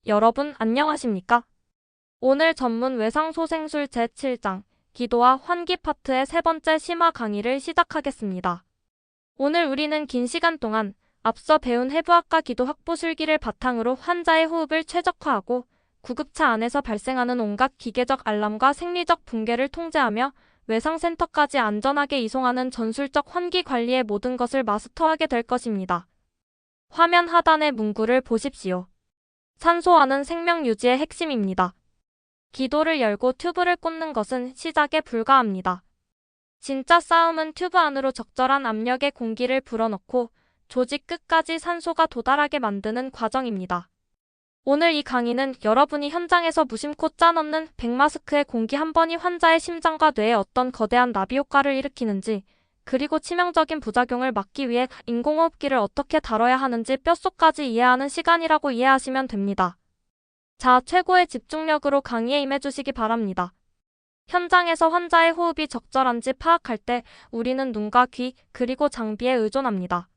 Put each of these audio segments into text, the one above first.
여러분 안녕하십니까? 오늘 전문 외상소생술 제7장 기도와 환기 파트의 세 번째 심화 강의를 시작하겠습니다. 오늘 우리는 긴 시간 동안 앞서 배운 해부학과 기도 확보술기를 바탕으로 환자의 호흡을 최적화하고 구급차 안에서 발생하는 온갖 기계적 알람과 생리적 붕괴를 통제하며 외상센터까지 안전하게 이송하는 전술적 환기 관리의 모든 것을 마스터하게 될 것입니다. 화면 하단의 문구를 보십시오. 산소와는 생명 유지의 핵심입니다. 기도를 열고 튜브를 꽂는 것은 시작에 불과합니다. 진짜 싸움은 튜브 안으로 적절한 압력의 공기를 불어넣고 조직 끝까지 산소가 도달하게 만드는 과정입니다. 오늘 이 강의는 여러분이 현장에서 무심코 짜넣는 100마스크의 공기 한 번이 환자의 심장과 뇌에 어떤 거대한 나비 효과를 일으키는지, 그리고 치명적인 부작용을 막기 위해 인공호흡기를 어떻게 다뤄야 하는지 뼛속까지 이해하는 시간이라고 이해하시면 됩니다. 자, 최고의 집중력으로 강의에 임해주시기 바랍니다. 현장에서 환자의 호흡이 적절한지 파악할 때 우리는 눈과 귀, 그리고 장비에 의존합니다.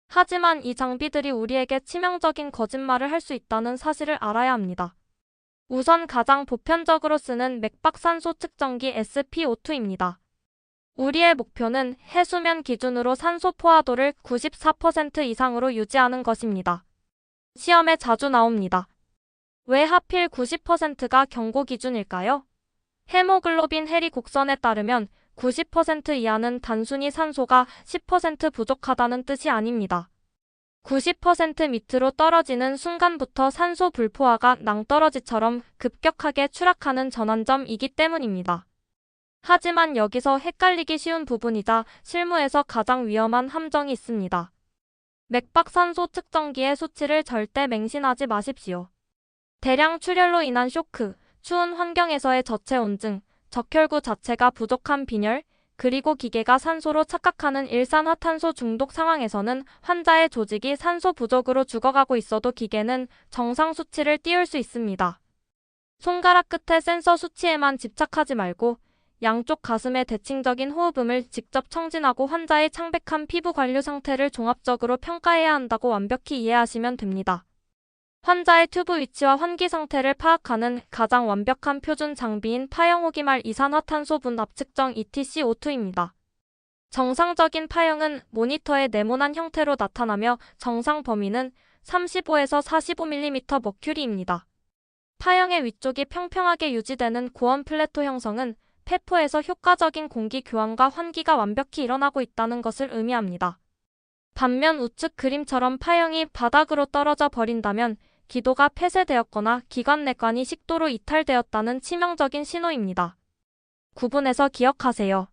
하지만 이 장비들이 우리에게 치명적인 거짓말을 할 수 있다는 사실을 알아야 합니다. 우선 가장 보편적으로 쓰는 맥박산소 측정기 SpO2입니다. 우리의 목표는 해수면 기준으로 산소 포화도를 94% 이상으로 유지하는 것입니다. 시험에 자주 나옵니다. 왜 하필 90%가 경고 기준일까요? 헤모글로빈 해리 곡선에 따르면 90% 이하는 단순히 산소가 10% 부족하다는 뜻이 아닙니다. 90% 밑으로 떨어지는 순간부터 산소 불포화가 낭떠러지처럼 급격하게 추락하는 전환점이기 때문입니다. 하지만 여기서 헷갈리기 쉬운 부분이자 실무에서 가장 위험한 함정이 있습니다. 맥박산소 측정기의 수치를 절대 맹신하지 마십시오. 대량 출혈로 인한 쇼크, 추운 환경에서의 저체온증, 적혈구 자체가 부족한 빈혈, 그리고 기계가 산소로 착각하는 일산화탄소 중독 상황에서는 환자의 조직이 산소 부족으로 죽어가고 있어도 기계는 정상 수치를 띄울 수 있습니다. 손가락 끝의 센서 수치에만 집착하지 말고 양쪽 가슴의 대칭적인 호흡음을 직접 청진하고 환자의 창백한 피부 관리 상태를 종합적으로 평가해야 한다고 완벽히 이해하시면 됩니다. 환자의 튜브 위치와 환기 상태를 파악하는 가장 완벽한 표준 장비인 파형호기말 이산화탄소 분압 측정 ETCO2입니다. 정상적인 파형은 모니터의 네모난 형태로 나타나며 정상 범위는 35에서 45mm 머큐리입니다. 파형의 위쪽이 평평하게 유지되는 고원 플래토 형성은 폐포에서 효과적인 공기 교환과 환기가 완벽히 일어나고 있다는 것을 의미합니다. 반면 우측 그림처럼 파형이 바닥으로 떨어져 버린다면 기도가 폐쇄되었거나 기관내관이 식도로 이탈되었다는 치명적인 신호입니다. 구분해서 기억하세요.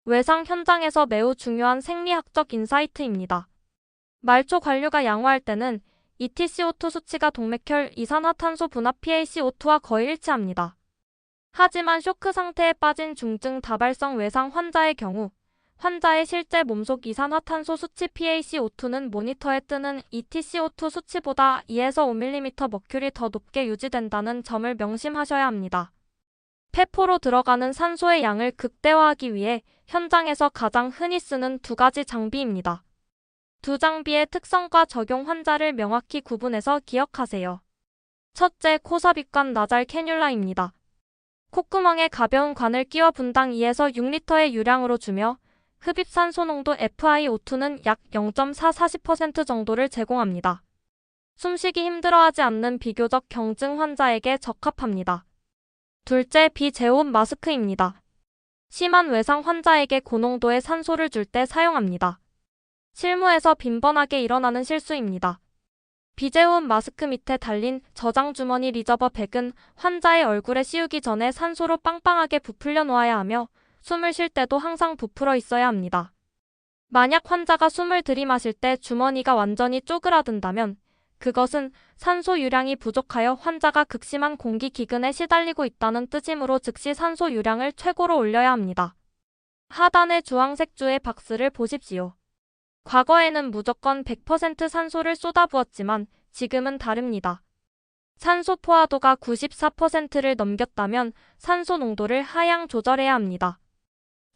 외상 현장에서 매우 중요한 생리학적 인사이트입니다. 말초 관류가 양호할 때는 ETCO2 수치가 동맥혈 이산화탄소 분압 PaCO2와 거의 일치합니다. 하지만 쇼크 상태에 빠진 중증 다발성 외상 환자의 경우 환자의 실제 몸속 이산화탄소 수치 PaCO2는 모니터에 뜨는 ETCO2 수치보다 2에서 5mm 머큐리 더 높게 유지된다는 점을 명심하셔야 합니다. 폐포로 들어가는 산소의 양을 극대화하기 위해 현장에서 가장 흔히 쓰는 두 가지 장비입니다. 두 장비의 특성과 적용 환자를 명확히 구분해서 기억하세요. 첫째, 코삽입관 나잘 캐뉼라입니다. 콧구멍에 가벼운 관을 끼워 분당 2에서 6리터의 유량으로 주며 흡입산소 농도 FiO2는 약 0.4-40% 정도를 제공합니다. 숨쉬기 힘들어하지 않는 비교적 경증 환자에게 적합합니다. 둘째, 비제호흡 마스크입니다. 심한 외상 환자에게 고농도의 산소를 줄 때 사용합니다. 실무에서 빈번하게 일어나는 실수입니다. 비제호흡 마스크 밑에 달린 저장 주머니 리저버 백은 환자의 얼굴에 씌우기 전에 산소로 빵빵하게 부풀려 놓아야 하며 숨을 쉴 때도 항상 부풀어 있어야 합니다. 만약 환자가 숨을 들이마실 때 주머니가 완전히 쪼그라든다면 그것은 산소 유량이 부족하여 환자가 극심한 공기 기근에 시달리고 있다는 뜻이므로 즉시 산소 유량을 최고로 올려야 합니다. 하단의 주황색 줄의 박스를 보십시오. 과거에는 무조건 100% 산소를 쏟아부었지만 지금은 다릅니다. 산소 포화도가 94%를 넘겼다면 산소 농도를 하향 조절해야 합니다.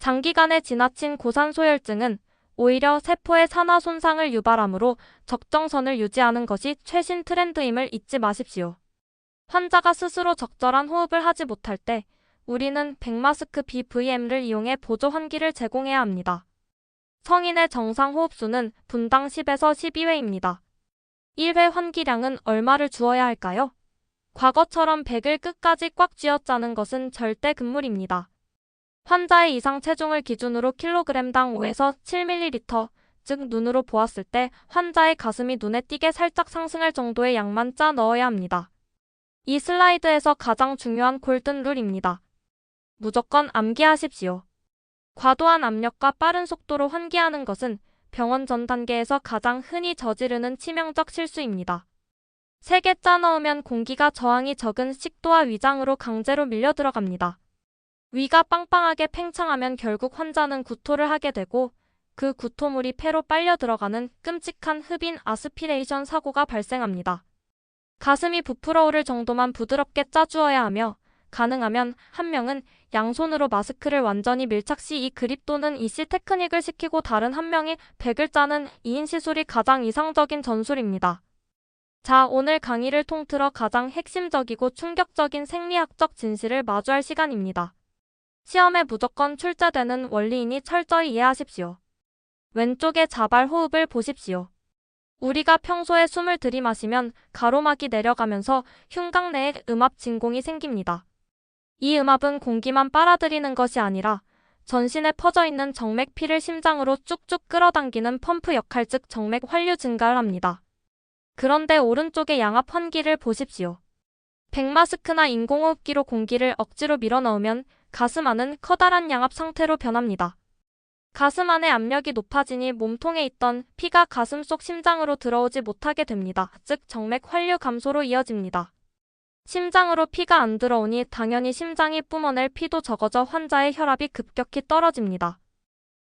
장기간의 지나친 고산소혈증은 오히려 세포의 산화 손상을 유발하므로 적정선을 유지하는 것이 최신 트렌드임을 잊지 마십시오. 환자가 스스로 적절한 호흡을 하지 못할 때 우리는 백마스크 BVM을 이용해 보조 환기를 제공해야 합니다. 성인의 정상 호흡수는 분당 10에서 12회입니다. 1회 환기량은 얼마를 주어야 할까요? 과거처럼 100을 끝까지 꽉 쥐어짜는 것은 절대 금물입니다. 환자의 이상 체중을 기준으로 킬로그램당 5에서 7ml, 즉 눈으로 보았을 때 환자의 가슴이 눈에 띄게 살짝 상승할 정도의 양만 짜 넣어야 합니다. 이 슬라이드에서 가장 중요한 골든 룰입니다. 무조건 암기하십시오. 과도한 압력과 빠른 속도로 환기하는 것은 병원 전 단계에서 가장 흔히 저지르는 치명적 실수입니다. 세게 짜 넣으면 공기가 저항이 적은 식도와 위장으로 강제로 밀려 들어갑니다. 위가 빵빵하게 팽창하면 결국 환자는 구토를 하게 되고 그 구토물이 폐로 빨려 들어가는 끔찍한 흡인 아스피레이션 사고가 발생합니다. 가슴이 부풀어 오를 정도만 부드럽게 짜주어야 하며 가능하면 한 명은 양손으로 마스크를 완전히 밀착 시 이 그립 또는 이씨 테크닉을 시키고 다른 한 명이 100을 짜는 2인 시술이 가장 이상적인 전술입니다. 자, 오늘 강의를 통틀어 가장 핵심적이고 충격적인 생리학적 진실을 마주할 시간입니다. 시험에 무조건 출제되는 원리이니 철저히 이해하십시오. 왼쪽의 자발 호흡을 보십시오. 우리가 평소에 숨을 들이마시면 가로막이 내려가면서 흉곽 내에 음압 진공이 생깁니다. 이 음압은 공기만 빨아들이는 것이 아니라 전신에 퍼져있는 정맥 피를 심장으로 쭉쭉 끌어당기는 펌프 역할 즉 정맥 환류 증가를 합니다. 그런데 오른쪽의 양압 환기를 보십시오. 백마스크나 인공호흡기로 공기를 억지로 밀어넣으면 가슴 안은 커다란 양압 상태로 변합니다. 가슴 안의 압력이 높아지니 몸통에 있던 피가 가슴 속 심장으로 들어오지 못하게 됩니다. 즉 정맥 환류 감소로 이어집니다. 심장으로 피가 안 들어오니 당연히 심장이 뿜어낼 피도 적어져 환자의 혈압이 급격히 떨어집니다.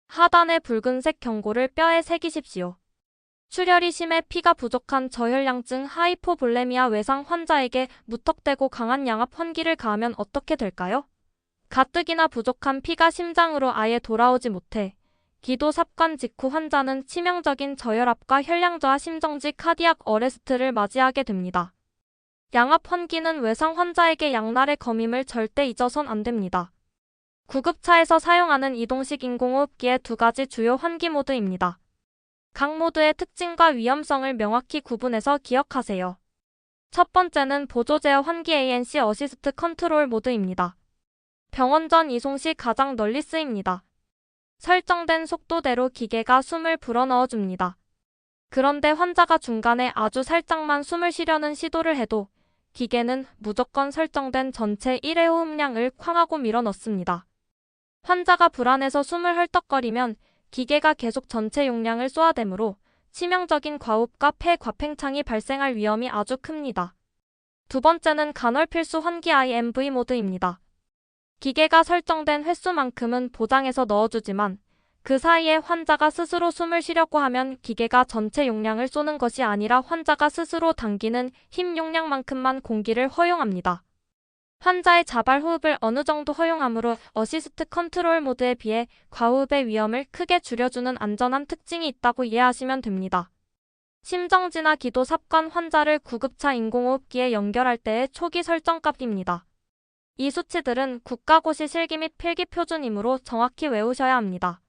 하단의 붉은색 경고를 뼈에 새기십시오. 출혈이 심해 피가 부족한 저혈량증 하이포볼레미아 외상 환자에게 무턱대고 강한 양압 환기를 가하면 어떻게 될까요? 가뜩이나 부족한 피가 심장으로 아예 돌아오지 못해 기도 삽관 직후 환자는 치명적인 저혈압과 혈량 저하 심정지 카디악 어레스트를 맞이하게 됩니다. 양압 환기는 외상 환자에게 양날의 검임을 절대 잊어선 안 됩니다. 구급차에서 사용하는 이동식 인공호흡기의 두 가지 주요 환기 모드입니다. 각 모드의 특징과 위험성을 명확히 구분해서 기억하세요. 첫 번째는 보조 제어 환기 ANC 어시스트 컨트롤 모드입니다. 병원 전 이송 시 가장 널리 쓰입니다. 설정된 속도대로 기계가 숨을 불어넣어줍니다. 그런데 환자가 중간에 아주 살짝만 숨을 쉬려는 시도를 해도 기계는 무조건 설정된 전체 1회 호흡량을 쾅하고 밀어넣습니다. 환자가 불안해서 숨을 헐떡거리면 기계가 계속 전체 용량을 쏘아대므로 치명적인 과호흡과 폐 과팽창이 발생할 위험이 아주 큽니다. 두 번째는 간헐필수 환기 IMV 모드입니다. 기계가 설정된 횟수만큼은 보장해서 넣어주지만 그 사이에 환자가 스스로 숨을 쉬려고 하면 기계가 전체 용량을 쏘는 것이 아니라 환자가 스스로 당기는 힘 용량만큼만 공기를 허용합니다. 환자의 자발 호흡을 어느 정도 허용하므로 어시스트 컨트롤 모드에 비해 과호흡의 위험을 크게 줄여주는 안전한 특징이 있다고 이해하시면 됩니다. 심정지나 기도 삽관 환자를 구급차 인공호흡기에 연결할 때의 초기 설정값입니다. 이 수치들은 국가고시 실기 및 필기 표준이므로 정확히 외우셔야 합니다.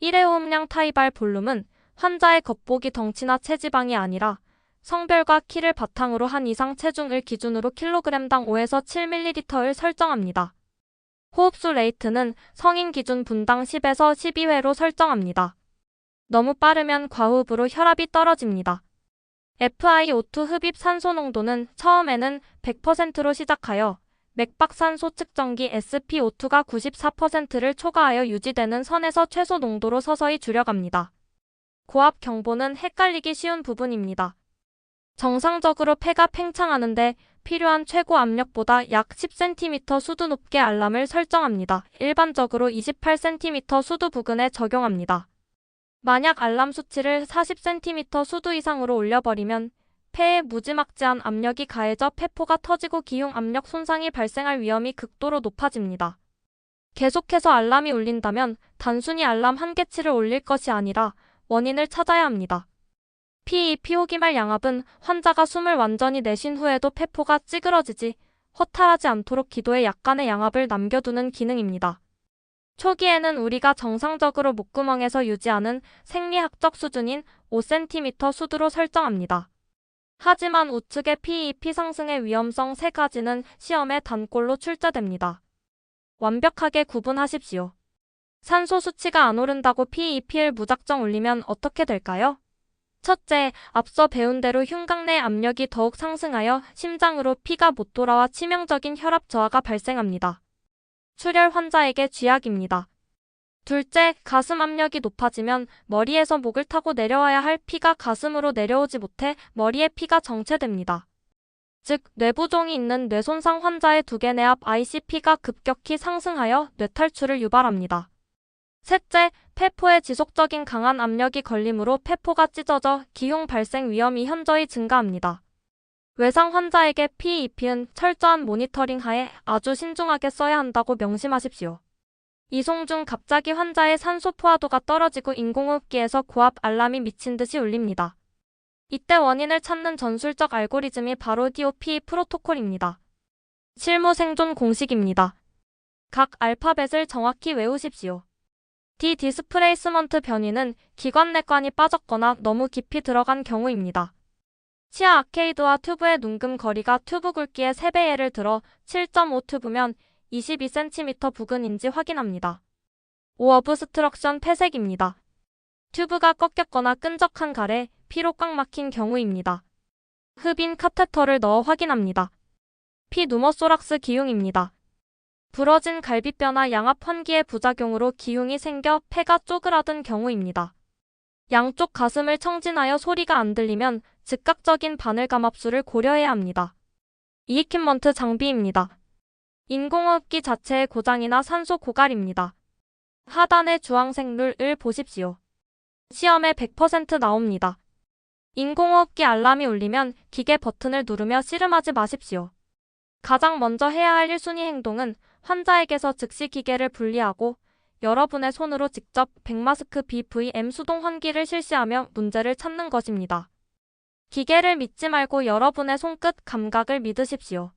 1회 호흡량 타이발 볼륨은 환자의 겉보기 덩치나 체지방이 아니라 성별과 키를 바탕으로 한 이상 체중을 기준으로 킬로그램당 5에서 7ml를 설정합니다. 호흡수 레이트는 성인 기준 분당 10에서 12회로 설정합니다. 너무 빠르면 과호흡으로 혈압이 떨어집니다. FiO2 흡입 산소 농도는 처음에는 100%로 시작하여 맥박산소 측정기 SpO2가 94%를 초과하여 유지되는 선에서 최소 농도로 서서히 줄여갑니다. 고압 경보는 헷갈리기 쉬운 부분입니다. 정상적으로 폐가 팽창하는데 필요한 최고 압력보다 약 10cm 수도 높게 알람을 설정합니다. 일반적으로 28cm 수도 부근에 적용합니다. 만약 알람 수치를 40cm 수도 이상으로 올려버리면 폐에 무지막지한 압력이 가해져 폐포가 터지고 기흉 압력 손상이 발생할 위험이 극도로 높아집니다. 계속해서 알람이 울린다면 단순히 알람 한 개치를 올릴 것이 아니라 원인을 찾아야 합니다. PEP 호기말 양압은 환자가 숨을 완전히 내쉰 후에도 폐포가 찌그러지지 허탈하지 않도록 기도에 약간의 양압을 남겨두는 기능입니다. 초기에는 우리가 정상적으로 목구멍에서 유지하는 생리학적 수준인 5cm 수두로 설정합니다. 하지만 우측의 PEP 상승의 위험성 3가지는 시험에 단골로 출제됩니다. 완벽하게 구분하십시오. 산소 수치가 안 오른다고 PEP를 무작정 올리면 어떻게 될까요? 첫째, 앞서 배운 대로 흉곽 내 압력이 더욱 상승하여 심장으로 피가 못 돌아와 치명적인 혈압 저하가 발생합니다. 출혈 환자에게 쥐약입니다. 둘째, 가슴 압력이 높아지면 머리에서 목을 타고 내려와야 할 피가 가슴으로 내려오지 못해 머리에 피가 정체됩니다. 즉, 뇌부종이 있는 뇌손상 환자의 두개 내압 ICP가 급격히 상승하여 뇌탈출을 유발합니다. 셋째, 폐포에 지속적인 강한 압력이 걸림으로 폐포가 찢어져 기흉 발생 위험이 현저히 증가합니다. 외상 환자에게 PEP는 철저한 모니터링 하에 아주 신중하게 써야 한다고 명심하십시오. 이송 중 갑자기 환자의 산소 포화도가 떨어지고 인공호흡기에서 고압 알람이 미친 듯이 울립니다. 이때 원인을 찾는 전술적 알고리즘이 바로 DOP 프로토콜입니다. 실무 생존 공식입니다. 각 알파벳을 정확히 외우십시오. D 디스플레이스먼트 변이는 기관내관이 빠졌거나 너무 깊이 들어간 경우입니다. 치아 아케이드와 튜브의 눈금 거리가 튜브 굵기의 3배 예를 들어 7.5 튜브면 22cm 부근인지 확인합니다. O obstruction 폐색입니다. 튜브가 꺾였거나 끈적한 갈에 피로 꽉 막힌 경우입니다. 흡인 카테터를 넣어 확인합니다. P 누머소락스 기흉입니다. 부러진 갈비뼈나 양압 환기의 부작용으로 기흉이 생겨 폐가 쪼그라든 경우입니다. 양쪽 가슴을 청진하여 소리가 안 들리면 즉각적인 바늘감압술을 고려해야 합니다. 이퀴먼트 장비입니다. 인공호흡기 자체의 고장이나 산소 고갈입니다. 하단의 주황색 룰을 보십시오. 시험에 100% 나옵니다. 인공호흡기 알람이 울리면 기계 버튼을 누르며 씨름하지 마십시오. 가장 먼저 해야 할 1순위 행동은 환자에게서 즉시 기계를 분리하고 여러분의 손으로 직접 백마스크 BVM 수동 환기를 실시하며 문제를 찾는 것입니다. 기계를 믿지 말고 여러분의 손끝 감각을 믿으십시오.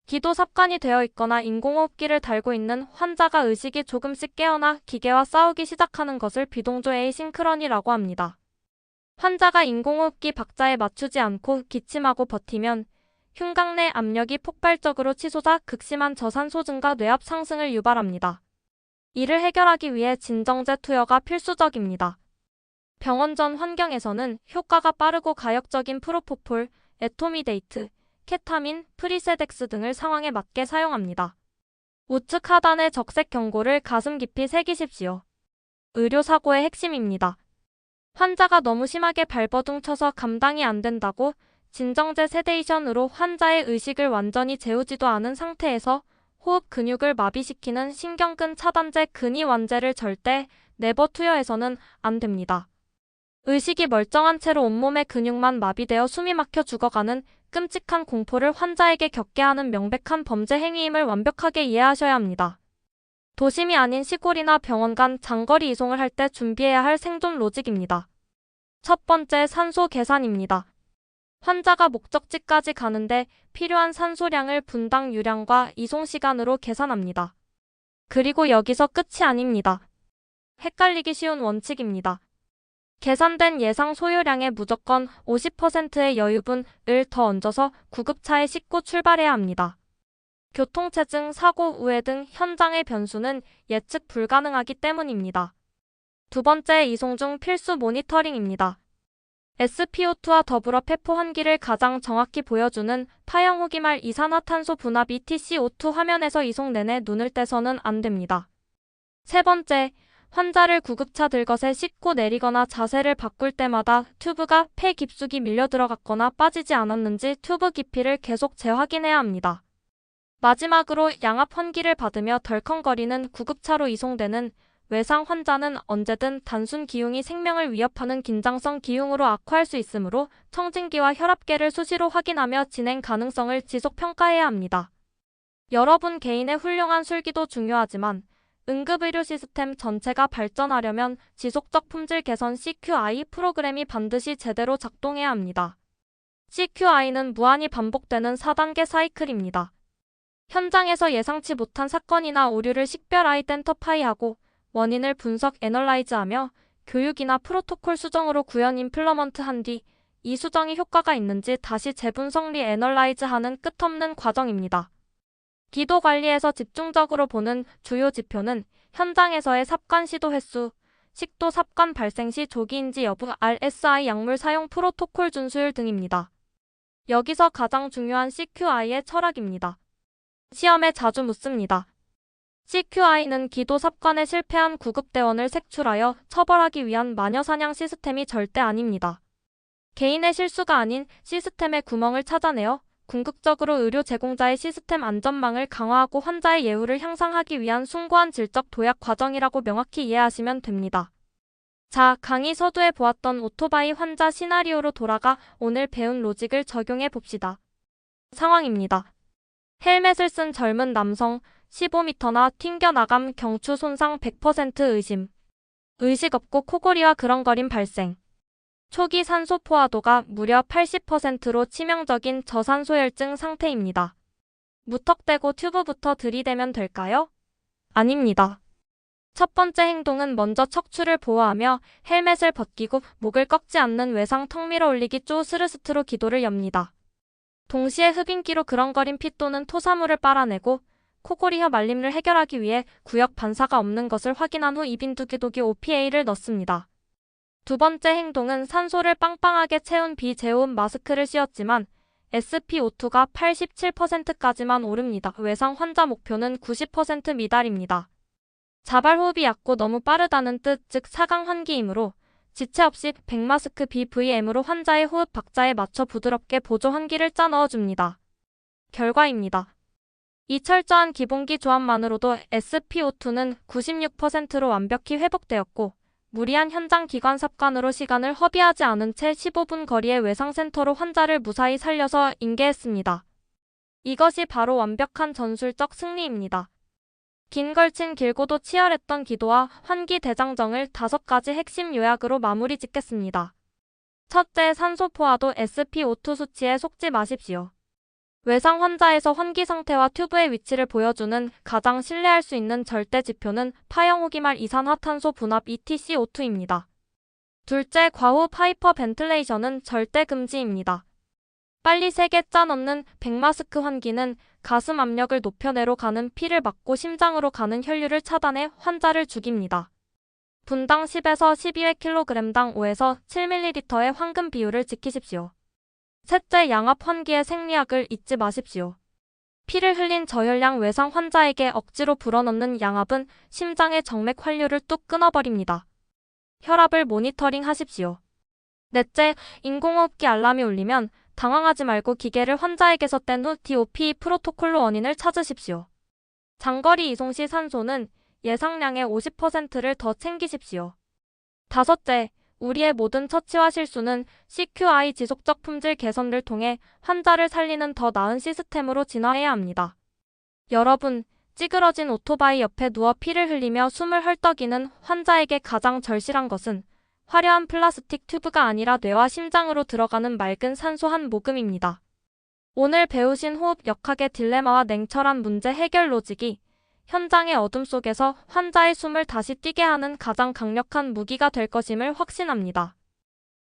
기도 삽관이 되어 있거나 인공호흡기를 달고 있는 환자가 의식이 조금씩 깨어나 기계와 싸우기 시작하는 것을 비동조 에이싱크런이라고 합니다. 환자가 인공호흡기 박자에 맞추지 않고 기침하고 버티면 흉곽 내 압력이 폭발적으로 치솟아 극심한 저산소 증가 뇌압 상승을 유발합니다. 이를 해결하기 위해 진정제 투여가 필수적입니다. 병원 전 환경에서는 효과가 빠르고 가역적인 프로포폴, 에토미데이트, 케타민, 프리세덱스 등을 상황에 맞게 사용합니다. 우측 하단의 적색 경고를 가슴 깊이 새기십시오. 의료사고의 핵심입니다. 환자가 너무 심하게 발버둥 쳐서 감당이 안 된다고 진정제 세데이션으로 환자의 의식을 완전히 재우지도 않은 상태에서 호흡 근육을 마비시키는 신경근 차단제 근이완제를 절대 네버 투여해서는 안 됩니다. 의식이 멀쩡한 채로 온몸의 근육만 마비되어 숨이 막혀 죽어가는 끔찍한 공포를 환자에게 겪게 하는 명백한 범죄 행위임을 완벽하게 이해하셔야 합니다. 도심이 아닌 시골이나 병원 간 장거리 이송을 할 때 준비해야 할 생존 로직입니다. 첫 번째, 산소 계산입니다. 환자가 목적지까지 가는데 필요한 산소량을 분당 유량과 이송 시간으로 계산합니다. 그리고 여기서 끝이 아닙니다. 헷갈리기 쉬운 원칙입니다. 계산된 예상 소요량에 무조건 50%의 여유분을 더 얹어서 구급차에 싣고 출발해야 합니다. 교통체증, 사고, 우회 등 현장의 변수는 예측 불가능하기 때문입니다. 두 번째, 이송 중 필수 모니터링입니다. SpO2와 더불어 폐포 환기를 가장 정확히 보여주는 파형 호기말 이산화탄소 분압 EtCO2 화면에서 이송 내내 눈을 떼서는 안 됩니다. 세 번째, 환자를 구급차 들것에 싣고 내리거나 자세를 바꿀 때마다 튜브가 폐 깊숙이 밀려 들어갔거나 빠지지 않았는지 튜브 깊이를 계속 재확인해야 합니다. 마지막으로 양압 환기를 받으며 덜컹거리는 구급차로 이송되는 외상 환자는 언제든 단순 기흉이 생명을 위협하는 긴장성 기흉으로 악화할 수 있으므로 청진기와 혈압계를 수시로 확인하며 진행 가능성을 지속 평가해야 합니다. 여러분 개인의 훌륭한 술기도 중요하지만 응급의료 시스템 전체가 발전하려면 지속적 품질 개선 CQI 프로그램이 반드시 제대로 작동해야 합니다. CQI는 무한히 반복되는 4단계 사이클입니다. 현장에서 예상치 못한 사건이나 오류를 식별 아이덴터파이하고 원인을 분석 애널라이즈하며 교육이나 프로토콜 수정으로 구현 임플러먼트한 뒤 이 수정이 효과가 있는지 다시 재분석 리 애널라이즈하는 끝없는 과정입니다. 기도 관리에서 집중적으로 보는 주요 지표는 현장에서의 삽관 시도 횟수, 식도 삽관 발생 시 조기인지 여부, RSI 약물 사용 프로토콜 준수율 등입니다. 여기서 가장 중요한 CQI의 철학입니다. 시험에 자주 묻습니다. CQI는 기도 삽관에 실패한 구급대원을 색출하여 처벌하기 위한 마녀사냥 시스템이 절대 아닙니다. 개인의 실수가 아닌 시스템의 구멍을 찾아내어 궁극적으로 의료 제공자의 시스템 안전망을 강화하고 환자의 예후를 향상하기 위한 숭고한 질적 도약 과정이라고 명확히 이해하시면 됩니다. 자, 강의 서두에 보았던 오토바이 환자 시나리오로 돌아가 오늘 배운 로직을 적용해 봅시다. 상황입니다. 헬멧을 쓴 젊은 남성, 15m나 튕겨나감 경추 손상 100% 의심. 의식 없고 코골이와 그렁거림 발생. 초기 산소 포화도가 무려 80%로 치명적인 저산소혈증 상태입니다. 무턱대고 튜브부터 들이대면 될까요? 아닙니다. 첫 번째 행동은 먼저 척추를 보호하며 헬멧을 벗기고 목을 꺾지 않는 외상 턱 밀어 올리기 쪼스르스트로 기도를 엽니다. 동시에 흡인기로 그렁거린 피 또는 토사물을 빨아내고 코골이 혀 말림을 해결하기 위해 구역 반사가 없는 것을 확인한 후 이빈두기도기 OPA를 넣습니다. 두 번째 행동은 산소를 빵빵하게 채운 비제호흡 마스크를 씌웠지만 SpO2가 87%까지만 오릅니다. 외상 환자 목표는 90% 미달입니다. 자발호흡이 얕고 너무 빠르다는 뜻, 즉 사강 환기이므로 지체 없이 백마스크 BVM으로 환자의 호흡 박자에 맞춰 부드럽게 보조 환기를 짜 넣어줍니다. 결과입니다. 이 철저한 기본기 조합만으로도 SpO2는 96%로 완벽히 회복되었고 무리한 현장 기관 삽관으로 시간을 허비하지 않은 채 15분 거리의 외상센터로 환자를 무사히 살려서 인계했습니다. 이것이 바로 완벽한 전술적 승리입니다. 긴 걸친 길고도 치열했던 기도와 환기 대장정을 5가지 핵심 요약으로 마무리 짓겠습니다. 첫째, 산소 포화도 SpO2 수치에 속지 마십시오. 외상 환자에서 환기 상태와 튜브의 위치를 보여주는 가장 신뢰할 수 있는 절대 지표는 파형호기말 이산화탄소 분압 EtCO2입니다. 둘째, 과호흡 하이퍼벤틀레이션은 절대 금지입니다. 빨리 세게 짜 넣는 백마스크 환기는 가슴 압력을 높여 내로 가는 피를 막고 심장으로 가는 혈류를 차단해 환자를 죽입니다. 분당 10에서 12회 kg당 5에서 7ml의 황금 비율을 지키십시오. 셋째, 양압 환기의 생리학을 잊지 마십시오. 피를 흘린 저혈량 외상 환자에게 억지로 불어넣는 양압은 심장의 정맥 활류를 뚝 끊어버립니다. 혈압을 모니터링 하십시오. 넷째, 인공호흡기 알람이 울리면 당황하지 말고 기계를 환자에게서 뗀 후 DOP 프로토콜로 원인을 찾으십시오. 장거리 이송 시 산소는 예상량의 50%를 더 챙기십시오. 다섯째, 우리의 모든 처치와 실수는 CQI 지속적 품질 개선을 통해 환자를 살리는 더 나은 시스템으로 진화해야 합니다. 여러분, 찌그러진 오토바이 옆에 누워 피를 흘리며 숨을 헐떡이는 환자에게 가장 절실한 것은 화려한 플라스틱 튜브가 아니라 뇌와 심장으로 들어가는 맑은 산소 한 모금입니다. 오늘 배우신 호흡 역학의 딜레마와 냉철한 문제 해결 로직이 현장의 어둠 속에서 환자의 숨을 다시 뛰게 하는 가장 강력한 무기가 될 것임을 확신합니다.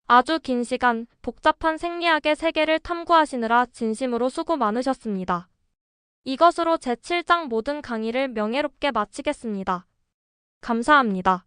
아주 긴 시간, 복잡한 생리학의 세계를 탐구하시느라 진심으로 수고 많으셨습니다. 이것으로 제7장 모든 강의를 명예롭게 마치겠습니다. 감사합니다.